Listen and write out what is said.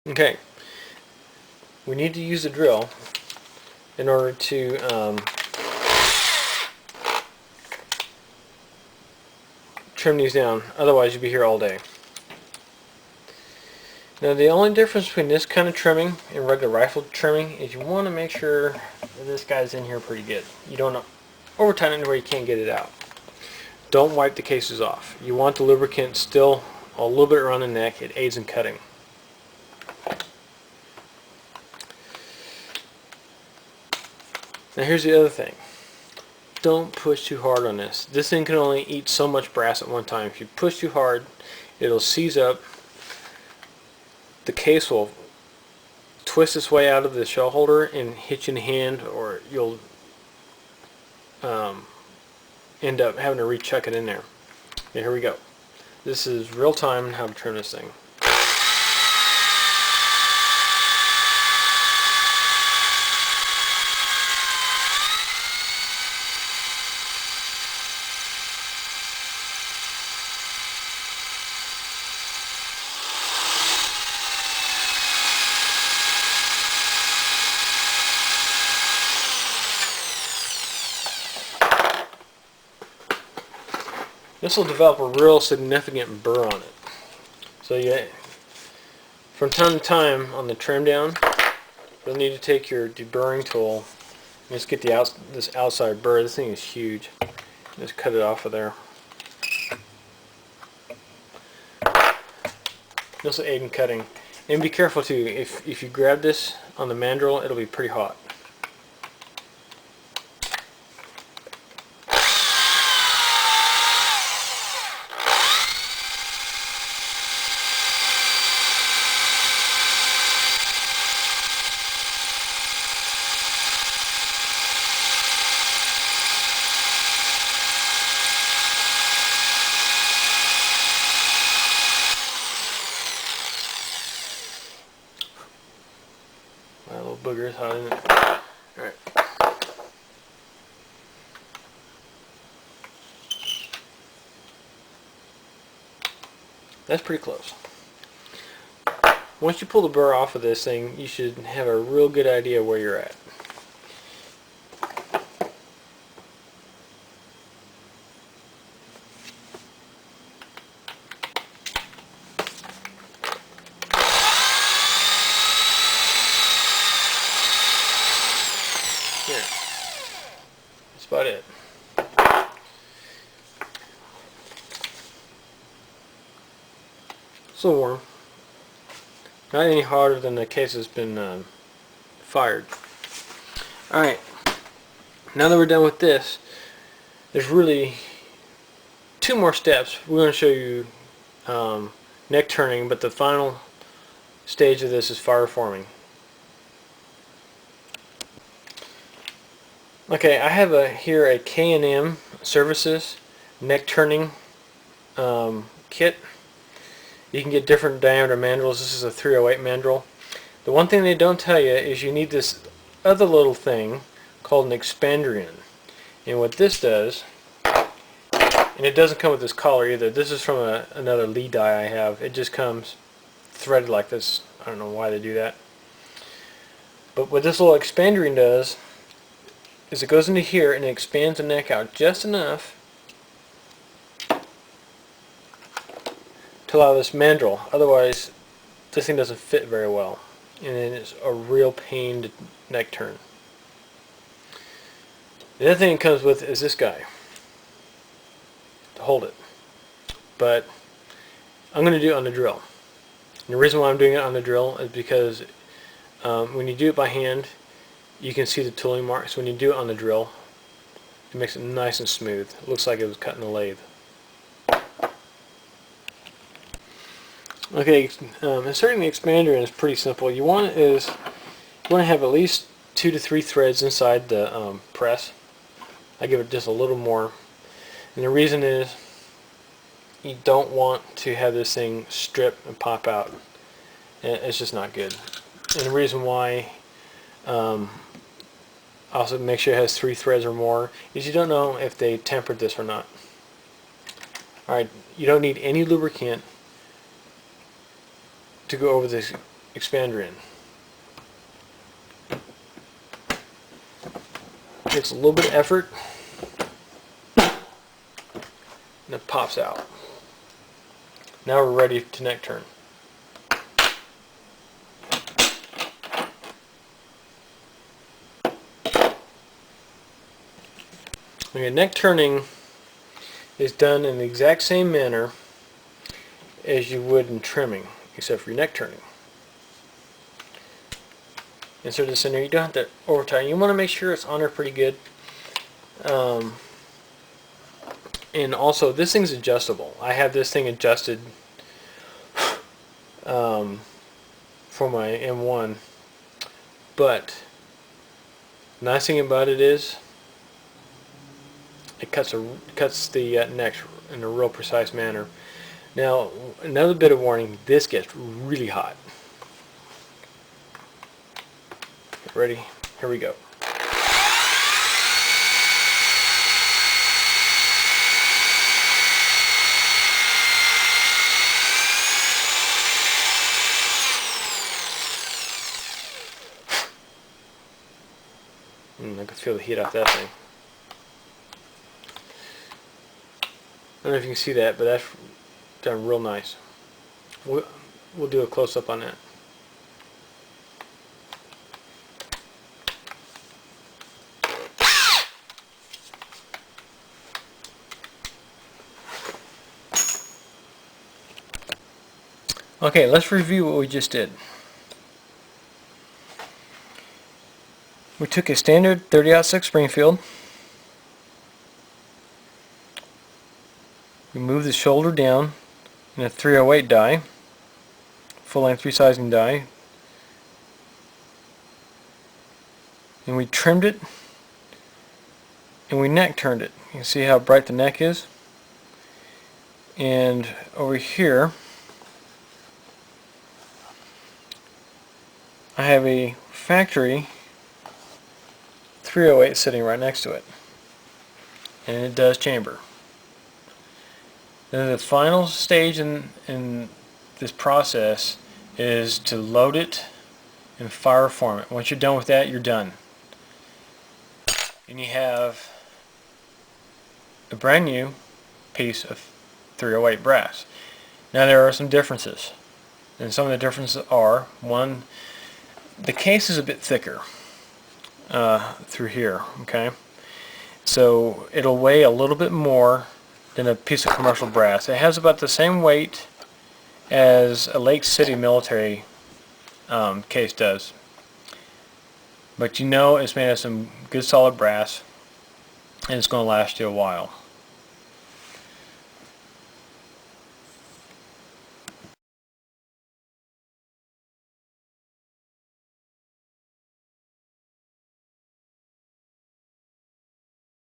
Okay, we need to use a drill in order to trim these down, otherwise you'll be here all day. Now the only difference between this kind of trimming and regular rifle trimming is you want to make sure that this guy's in here pretty good. You don't over tighten it where you can't get it out. Don't wipe the cases off. You want the lubricant still a little bit around the neck. It aids in cutting. Now here's the other thing. Don't push too hard on this. This thing can only eat so much brass at one time. If you push too hard, it'll seize up. The case will twist its way out of the shell holder and hit you in the hand, or you'll end up having to rechuck it in there. Okay, here we go. This is real time how to trim this thing. This will develop a real significant burr on it. So from time to time on the trim down, you'll need to take your deburring tool and just get this outside burr. This thing is huge. Just cut it off of there. This will aid in cutting. And be careful too, if you grab this on the mandrel, it'll be pretty hot. My little booger is hot in it. Alright. That's pretty close. Once you pull the burr off of this thing, you should have a real good idea where you're at. Here. That's about it. It's a little warm. Not any hotter than the case has been fired. Alright, now that we're done with this, there's really two more steps. We're going to show you neck turning, but the final stage of this is fire forming. Okay, I have here a K&M Services neck turning kit. You can get different diameter mandrels. This is a 308 mandrel. The one thing they don't tell you is you need this other little thing called an expandrian. And what this does, and it doesn't come with this collar either. This is from another Lee die I have. It just comes threaded like this. I don't know why they do that. But what this little expandrian does is it goes into here and it expands the neck out just enough to allow this mandrel. Otherwise, this thing doesn't fit very well, and then it's a real pain to neck turn. The other thing it comes with is this guy to hold it, but I'm going to do it on the drill. And the reason why I'm doing it on the drill is because when you do it by hand, you can see the tooling marks. When you do it on the drill, it makes it nice and smooth. It looks like it was cut in a lathe. Okay, inserting the expander is pretty simple. You want to have at least 2 to 3 threads inside the press. I give it just a little more, and the reason is you don't want to have this thing strip and pop out. It's just not good. And the reason why also make sure it has 3 threads or more is you don't know if they tempered this or not. Alright, you don't need any lubricant to go over this expander in. Takes a little bit of effort, and it pops out. Now we're ready to neck turn. Okay, neck turning is done in the exact same manner as you would in trimming, except for your neck turning. Insert this in there. You don't have to over tighten. You want to make sure it's on there pretty good. And also, this thing's adjustable. I have this thing adjusted for my M1. But the nice thing about it is it cuts the neck in a real precise manner. Now, another bit of warning: this gets really hot. Ready? Here we go. I can feel the heat off that thing. I don't know if you can see that, but that's done real nice. We'll do a close-up on that. Okay, let's review what we just did. We took a standard 30-06 Springfield. We moved the shoulder down in a 308 die, full-length resizing die, and we trimmed it and we neck turned it. You can see how bright the neck is. And over here I have a factory 308 sitting right next to it, and it does chamber. Then the final stage in this process is to load it and fire form it. Once you're done with that, you're done. And you have a brand new piece of 308 brass. Now there are some differences, and some of the differences are: one, the case is a bit thicker through here, okay? So it'll weigh a little bit more than a piece of commercial brass. It has about the same weight as a Lake City military case does. But you know it's made of some good solid brass, and it's going to last you a while.